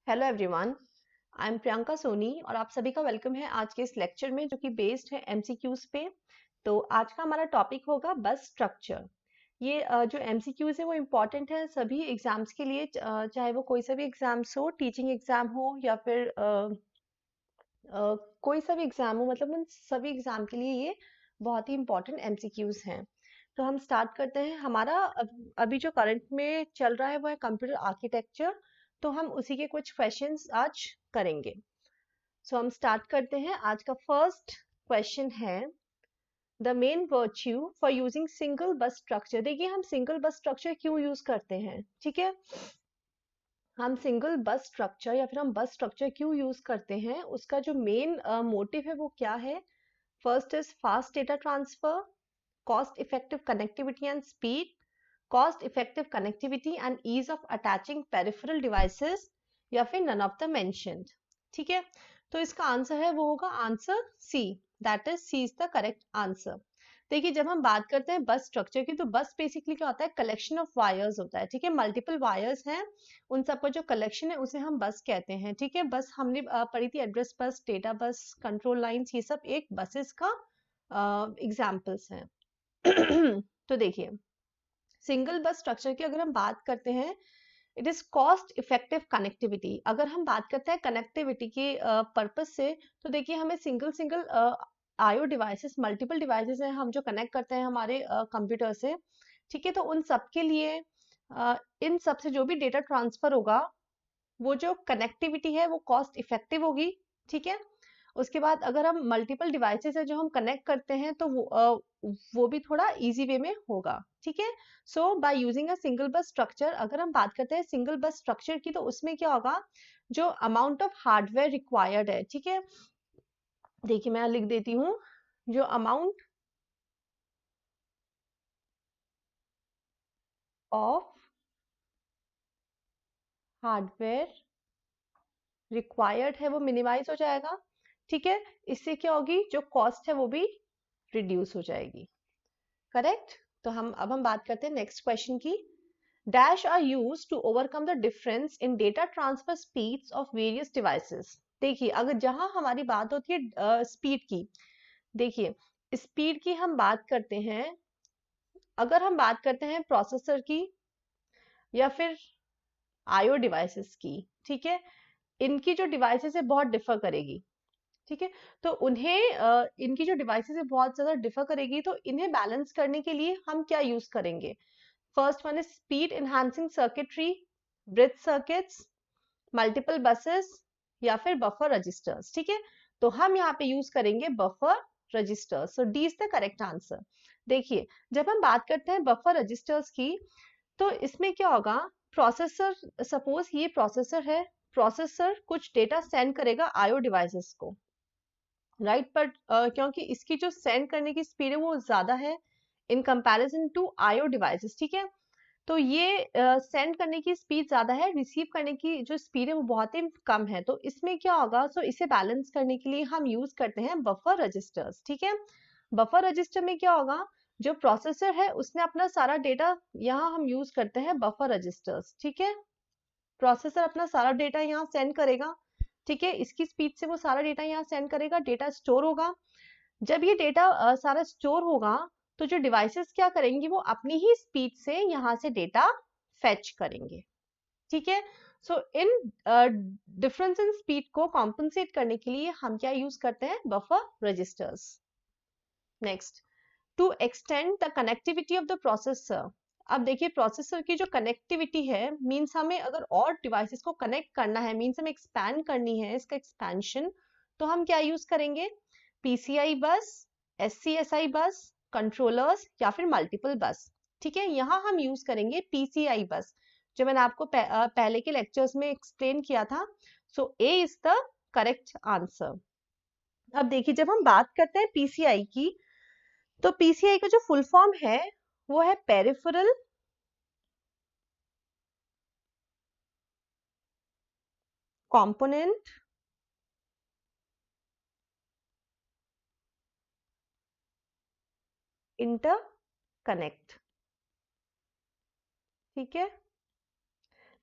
Hello everyone, I am Priyanka Soni और आप सभी का वेलकम है आज के इस लेक्चर में जो कि बेस्ड है एमसीक्यूज पे। तो आज का हमारा टॉपिक होगा बस स्ट्रक्चर। ये जो एमसीक्यूज है वो इम्पोर्टेंट है सभी एग्जाम्स के लिए, चाहे वो कोई सा भी एग्जाम्स हो, टीचिंग एग्जाम हो या फिर कोई सा भी एग्जाम हो, मतलब उन सभी एग्जाम के लिए ये बहुत ही इम्पोर्टेंट एमसीक्यूज हैं। तो हम स्टार्ट करते हैं। हमारा अभी जो करंट में चल रहा है वो है कंप्यूटर आर्किटेक्चर। तो हम उसी के कुछ क्वेश्चंस आज करेंगे। सो हम स्टार्ट करते हैं। आज का फर्स्ट क्वेश्चन है the main virtue for using single बस स्ट्रक्चर। देखिए हम सिंगल बस स्ट्रक्चर क्यों यूज करते हैं, ठीक है। हम सिंगल बस स्ट्रक्चर या फिर हम बस स्ट्रक्चर क्यों यूज करते हैं, उसका जो मेन मोटिव है वो क्या है। First is fast data transfer, cost effective connectivity and speed, cost effective connectivity and ease of attaching peripheral devices, या फिर none of the mentioned। ठीक है, तो इसका आंसर है वो होगा answer C, that is C is the correct answer. देखिए जब हम बात करते हैं बस स्ट्रक्चर की, तो बस बेसिकली क्या होता है, कलेक्शन ऑफ वायर्स होता है, ठीक है। मल्टीपल वायर्स हैं, उन सबका जो कलेक्शन है उसे हम बस कहते हैं, ठीक है। बस हमने पढ़ी थी address bus, data bus, contour lines, ये सब एक बसेस का एग्जाम्पल्स हैं। तो देखिए सिंगल बस स्ट्रक्चर की अगर हम बात करते हैं, it is cost effective connectivity. अगर हम बात करते हैं कनेक्टिविटी के पर्पज से, तो देखिए हमें single single IO devices, multiple devices हैं हम जो कनेक्ट करते हैं हमारे कंप्यूटर से, ठीक है। तो उन सब के लिए इन सब से जो भी डेटा ट्रांसफर होगा, वो जो कनेक्टिविटी है वो कॉस्ट इफेक्टिव होगी, ठीक है। उसके बाद अगर हम मल्टीपल डिवाइसेस है जो हम कनेक्ट करते हैं, तो वो भी थोड़ा इजी वे में होगा, ठीक है। सो बाय यूजिंग अ सिंगल बस स्ट्रक्चर, अगर हम बात करते हैं सिंगल बस स्ट्रक्चर की, तो उसमें क्या होगा, जो अमाउंट ऑफ हार्डवेयर रिक्वायर्ड है, ठीक है। देखिए मैं लिख देती हूँ, जो अमाउंट ऑफ हार्डवेयर रिक्वायर्ड है वो मिनिमाइज हो जाएगा, ठीक है। इससे क्या होगी, जो कॉस्ट है वो भी रिड्यूस हो जाएगी, करेक्ट। तो हम बात करते हैं नेक्स्ट क्वेश्चन की। Dash are use to overcome the difference in data transfer speeds of various devices. देखिए अगर जहां हमारी बात होती है स्पीड की, देखिए स्पीड की हम बात करते हैं, अगर हम बात करते हैं प्रोसेसर की या फिर आईओ डिवाइसेस की, ठीक है। इनकी जो डिवाइसेस है बहुत डिफर करेगी, ठीक है। तो उन्हें इनकी जो डिवाइसेस है बहुत ज्यादा डिफर करेगी, तो इन्हें बैलेंस करने के लिए हम क्या यूज करेंगे। First one is speed enhancing circuitry, bridge circuits, multiple buses, या फिर बफर रजिस्टर्स, ठीक है। तो हम यहाँ पे यूज करेंगे buffer registers. So D is the correct answer. देखिए जब हम बात करते हैं बफर रजिस्टर्स की, तो इसमें क्या होगा, प्रोसेसर, सपोज ये प्रोसेसर है, प्रोसेसर कुछ डेटा सेंड करेगा आईओ डिवाइसेस को, राइट। बट क्योंकि इसकी जो सेंड करने की स्पीड है वो ज्यादा है in comparison to IO devices, ठीक है। तो ये सेंड करने की स्पीड ज्यादा है, रिसीव करने की जो स्पीड है वो बहुत ही कम है। तो इसमें क्या होगा, सो इसे बैलेंस करने के लिए हम यूज करते हैं बफर रजिस्टर्स, ठीक है। बफर रजिस्टर में क्या होगा, जो प्रोसेसर है उसने अपना सारा डेटा, यहाँ हम यूज करते हैं बफर रजिस्टर्स, ठीक है। प्रोसेसर अपना सारा डेटा यहाँ सेंड करेगा, ठीक है। इसकी स्पीड से वो सारा डेटा यहाँ सेंड करेगा, डेटा स्टोर होगा। जब ये डेटा सारा स्टोर होगा, तो जो डिवाइसेस क्या करेंगी, वो अपनी ही स्पीड से यहाँ से डेटा फेच करेंगे, ठीक है। So in difference in speed को कॉम्पनसेट करने के लिए हम क्या यूज करते हैं, buffer registers. Next, to extend the connectivity of the processor. अब देखिए प्रोसेसर की जो कनेक्टिविटी है, मींस हमें अगर और डिवाइसेस को कनेक्ट करना है, मींस हमें एक्सपैंड करनी है, इसका एक्सपेंशन, तो हम क्या यूज करेंगे, पीसीआई बस, एससीएसआई बस, कंट्रोलर्स, या फिर मल्टीपल बस, ठीक है। यहाँ हम यूज करेंगे पीसीआई बस, जो मैंने आपको पहले के लेक्चर्स में एक्सप्लेन किया था। सो A is the correct answer. अब देखिए जब हम बात करते हैं पीसीआई की, तो पीसीआई का जो फुल फॉर्म है वो है पेरिफेरल कंपोनेंट इंटरकनेक्ट, ठीक है।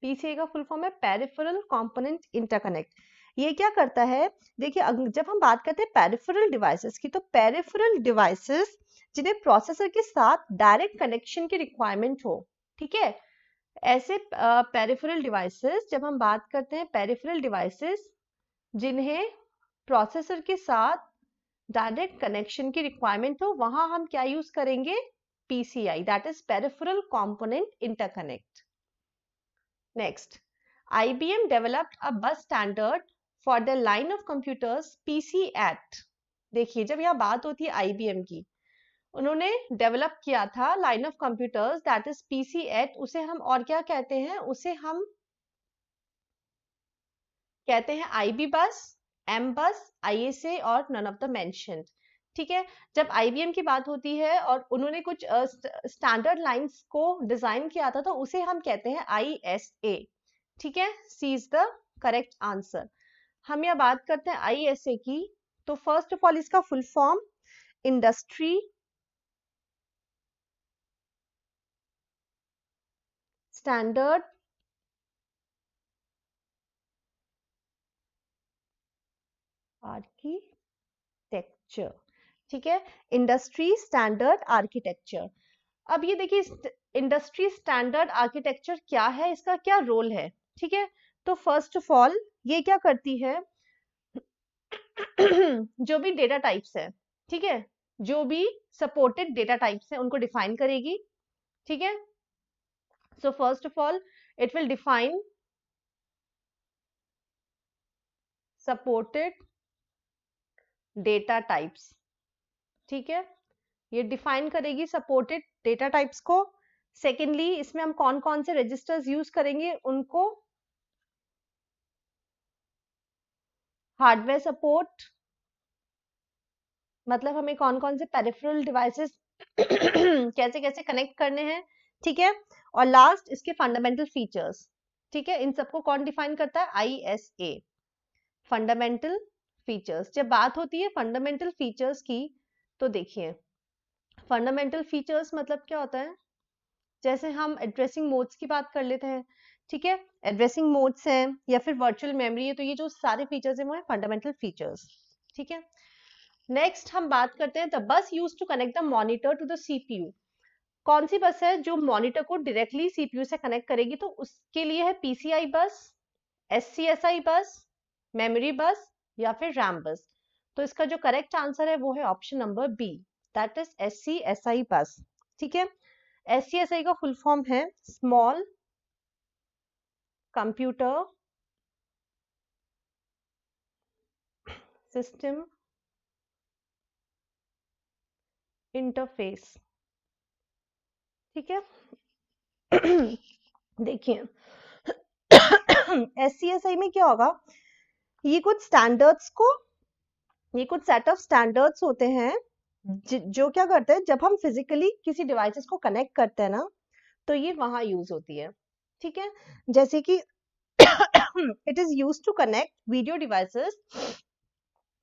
पीसीआई का फुल फॉर्म है पेरिफेरल कंपोनेंट इंटरकनेक्ट। ये क्या करता है, देखिए जब हम बात करते हैं पेरिफेरल डिवाइसेस की, तो पेरिफेरल डिवाइसेस जिन्हें प्रोसेसर के साथ डायरेक्ट कनेक्शन की रिक्वायरमेंट हो, ठीक है, ऐसे पेरिफेरल डिवाइसेस, जब हम बात करते हैं पेरिफेरल डिवाइसेस जिन्हें प्रोसेसर के साथ डायरेक्ट कनेक्शन की रिक्वायरमेंट हो, वहां हम क्या यूज करेंगे, PCI, that is peripheral component interconnect. Next, IBM developed a bus standard for the line of computers PC8। देखिए जब यहाँ बात होती है IBM की, उन्होंने डेवलप किया था line of computers that is PC8। उसे हम और क्या कहते हैं, उसे हम कहते हैं IB बस, M बस, ISA और नन ऑफ द मेंशन्ड। ठीक है, जब IBM की बात होती है और उन्होंने कुछ स्टैंडर्ड लाइंस को डिजाइन किया था, तो उसे हम कहते हैं ISA। ठीक है, सी इज द करेक्ट आंसर। हम यह बात करते हैं ISA की, तो फर्स्ट ऑफ ऑल इसका full form industry standard architecture. ठीक है, इंडस्ट्री स्टैंडर्ड आर्किटेक्चर। अब ये देखिए इंडस्ट्री स्टैंडर्ड आर्किटेक्चर क्या है, इसका क्या रोल है। ठीक है, तो फर्स्ट ऑफ ऑल ये क्या करती है, जो भी डेटा टाइप्स है, ठीक है, जो भी सपोर्टेड डेटा टाइप्स है उनको डिफाइन करेगी। ठीक है, so first of all it will define supported data types. ठीक है, ये डिफाइन करेगी सपोर्टेड डेटा टाइप्स को। सेकेंडली इसमें हम कौन कौन से रजिस्टर्स यूज करेंगे, उनको हार्डवेयर सपोर्ट, मतलब हमें कौन कौन से पेरिफेरल डिवाइसेस कैसे कैसे कनेक्ट करने हैं। ठीक है, और लास्ट इसके फंडामेंटल फीचर्स। ठीक है, इन सबको कौन डिफाइन करता है, ISA, फंडामेंटल फीचर्स। जब बात होती है फंडामेंटल फीचर्स की, तो देखिए फंडामेंटल फीचर्स मतलब क्या होता है, जैसे हम एड्रेसिंग मोड्स की बात कर लेते हैं। ठीक है, एड्रेसिंग मोड्स हैं या फिर वर्चुअल मेमोरी है, तो ये जो सारे फीचर्स हैं वो है फंडामेंटल फीचर्स। ठीक है, नेक्स्ट हम बात करते हैं the bus use to connect the monitor to the CPU। कौन सी बस है जो मॉनिटर को डायरेक्टली CPU से कनेक्ट करेगी, तो उसके लिए है PCI बस, SCSI बस, मेमोरी बस या फिर रैम बस। तो इसका जो करेक्ट आंसर है वो है option number B, that is SCSI bus. ठीक है, SCSI का फुल फॉर्म है स्मॉल कंप्यूटर सिस्टम इंटरफेस। ठीक है, देखिए SCSI में क्या होगा, ये कुछ स्टैंडर्ड्स को, ये कुछ सेट ऑफ स्टैंडर्ड्स होते हैं जो क्या करते हैं, जब हम फिजिकली किसी डिवाइसेस को कनेक्ट करते हैं ना, तो ये वहां यूज होती है। ठीक है, जैसे कि it is use to connect video devices.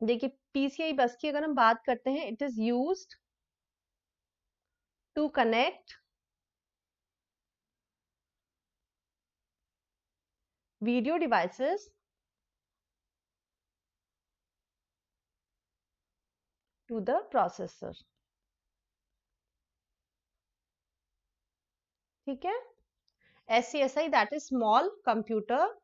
देखिए PCI बस की अगर हम बात करते हैं, it is used to connect video devices to the processor. ठीक है, SCSI that is small computer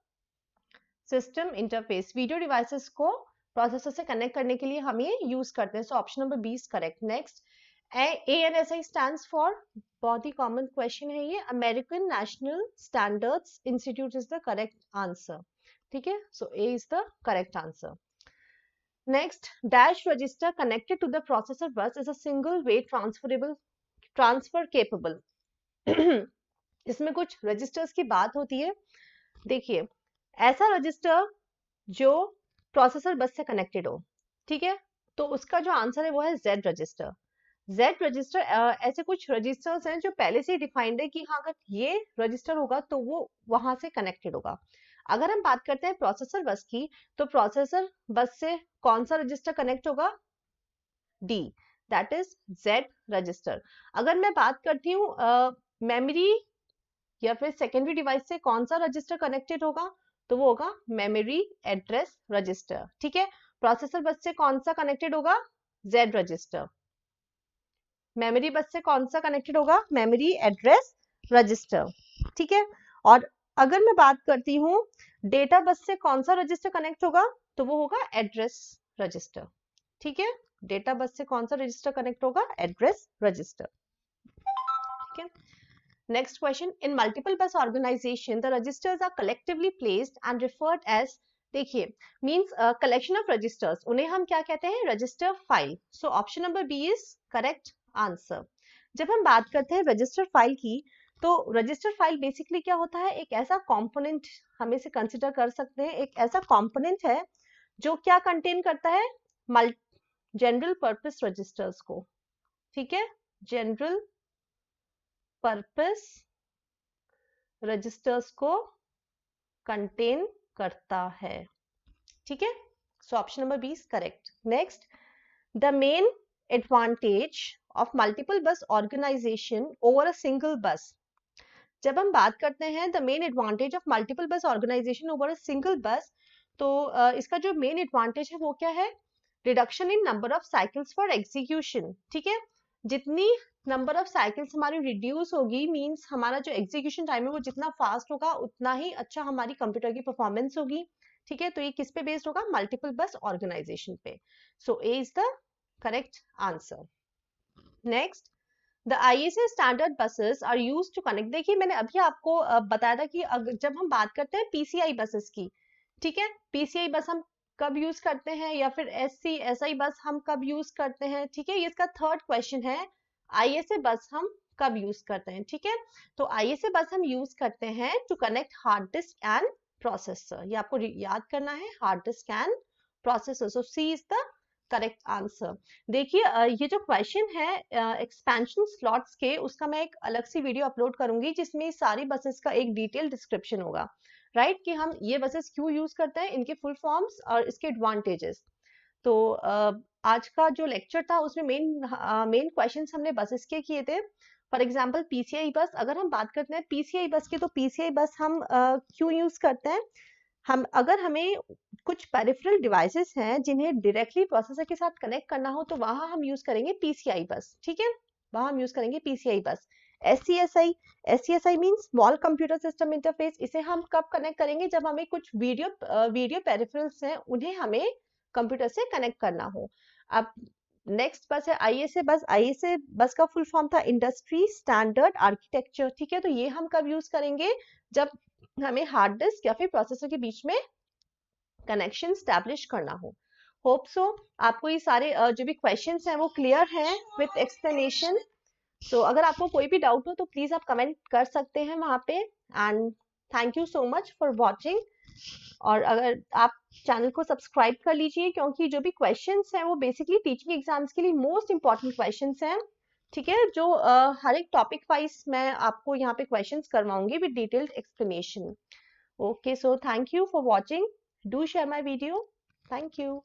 system interface, video devices को प्रोसेसर से कनेक्ट करने के लिए हम ये यूज करते हैं। So option number B is correct. Next, ANSI stands for, बहुत ही कॉमन क्वेश्चन है ये, American national standards institute is the correct answer. ठीक है, so A is the correct answer. Next, dash register connected to the processor bus is a single way transfer capable. इसमें कुछ registers की बात होती है। देखिए ऐसा रजिस्टर जो प्रोसेसर बस से कनेक्टेड हो, ठीक है, तो उसका जो आंसर है वो है जेड रजिस्टर। जेड रजिस्टर ऐसे कुछ रजिस्टर्स हैं जो पहले से ही डिफाइंड है कि हाँ अगर ये रजिस्टर होगा तो वो वहां से कनेक्टेड होगा। अगर हम बात करते हैं प्रोसेसर बस की, तो प्रोसेसर बस से कौन सा रजिस्टर कनेक्ट होगा, D, that is Z register. अगर मैं बात करती हूँ मेमोरी या फिर सेकेंडरी डिवाइस से कौन सा रजिस्टर कनेक्टेड होगा, तो वो होगा मेमोरी एड्रेस रजिस्टर। ठीक है, प्रोसेसर बस से कौन सा कनेक्टेड होगा, जेड रजिस्टर। मेमोरी बस से कौन सा कनेक्टेड होगा, मेमोरी एड्रेस रजिस्टर। ठीक है, और अगर मैं बात करती हूँ डेटा बस से कौन सा रजिस्टर कनेक्ट होगा, तो वो होगा एड्रेस रजिस्टर। ठीक है, डेटा बस से कौन सा रजिस्टर कनेक्ट होगा, एड्रेस रजिस्टर। ठीक है, next question, in multiple bus organization the registers are collectively placed and referred as, देखिए means collection of registers, उन्हें हम क्या कहते हैं, register file। so option number B is correct answer। जब हम बात करते हैं register file की, तो register file basically क्या होता है, एक ऐसा component हम इसे consider कर सकते हैं, एक ऐसा component है जो क्या contain करता है, general purpose registers को। ठीक है, general purpose रजिस्टर्स को कंटेन करता है। ठीक है, so option number B is correct. Next, the main advantage of multiple bus organisation over a single bus. जब हम बात करते हैं the main advantage of multiple bus organisation over a single bus, तो इसका जो मेन एडवांटेज है वो क्या है, reduction in number of cycles for execution. ठीक है, जितनी नंबर ऑफ साइकिल्स हमारी रिड्यूस होगी, मींस हमारा जो एग्जीक्यूशन टाइम है वो जितना फास्ट होगा उतना ही अच्छा हमारी कंप्यूटर की परफॉर्मेंस होगी। ठीक है, तो ये किस पे बेस्ड होगा, मल्टीपल बस ऑर्गेनाइजेशन पे। So A is the correct answer. Next, the ISA standard buses are use to connect. देखिए मैंने अभी आपको बताया था कि जब हम बात करते हैं PCI बसेस की, ठीक है, PCI बस हम कब यूज करते हैं, या फिर SC SI बस हम कब यूज करते हैं। ठीक है, ये इसका थर्ड क्वेश्चन है, ISA बस हम कब यूज करते हैं। ठीक है, तो ISA बस हम यूज करते हैं to connect hard disk and processor. ये आपको याद करना है, hard disk and processor. So C is the correct answer. देखिए ये जो क्वेश्चन है एक्सपेंशन स्लॉट्स के, उसका मैं एक अलग सी वीडियो अपलोड करूंगी जिसमें सारी बसेस का एक डिटेल डिस्क्रिप्शन होगा, राइट, कि हम ये बसेस क्यों यूज करते हैं, इनके फुल फॉर्म्स और इसके एडवांटेजेस। तो आज का जो लेक्चर था उसमें मेन क्वेश्चंस हमने बसेस के किए थे। फॉर एग्जांपल PCI बस, अगर हम बात करते हैं PCI बस की, तो PCI बस हम क्यों यूज करते हैं, हम अगर हमें कुछ पेरिफेरल डिवाइसेस हैं जिन्हें डायरेक्टली प्रोसेसर के साथ कनेक्ट करना हो, तो वहां हम यूज करेंगे PCI बस। ठीक है, वहां हम यूज करेंगे PCI बस। SCSI mean small computer system interface, इसे हम कब कनेक्ट करेंगे, जब हमें कुछ वीडियो पेरिफेरल्स हैं उन्हें हमें कंप्यूटर से कनेक्ट करना हो। अब नेक्स्ट बस है ISA बस। ISA बस का फुल फॉर्म था इंडस्ट्री स्टैंडर्ड आर्किटेक्चर। ठीक है, तो ये हम कब यूज करेंगे, जब हमें हार्ड डिस्क या फिर प्रोसेसर के बीच में कनेक्शन स्टैब्लिश करना हो। होप सो आपको ये सारे जो भी क्वेश्चंस हैं वो क्लियर हैं विथ एक्सप्लेनेशन। तो अगर आपको कोई भी डाउट हो तो प्लीज आप कमेंट कर सकते हैं वहां पे। And thank you so much for watching. और अगर आप चैनल को सब्सक्राइब कर लीजिए, क्योंकि जो भी क्वेश्चंस हैं वो बेसिकली टीचिंग एग्जाम्स के लिए मोस्ट इंपॉर्टेंट क्वेश्चंस हैं। ठीक है, जो हर एक टॉपिक वाइज मैं आपको यहाँ पे क्वेश्चंस करवाऊंगी with detailed explanation. Okay, so thank you for watching. Do share my video. Thank you.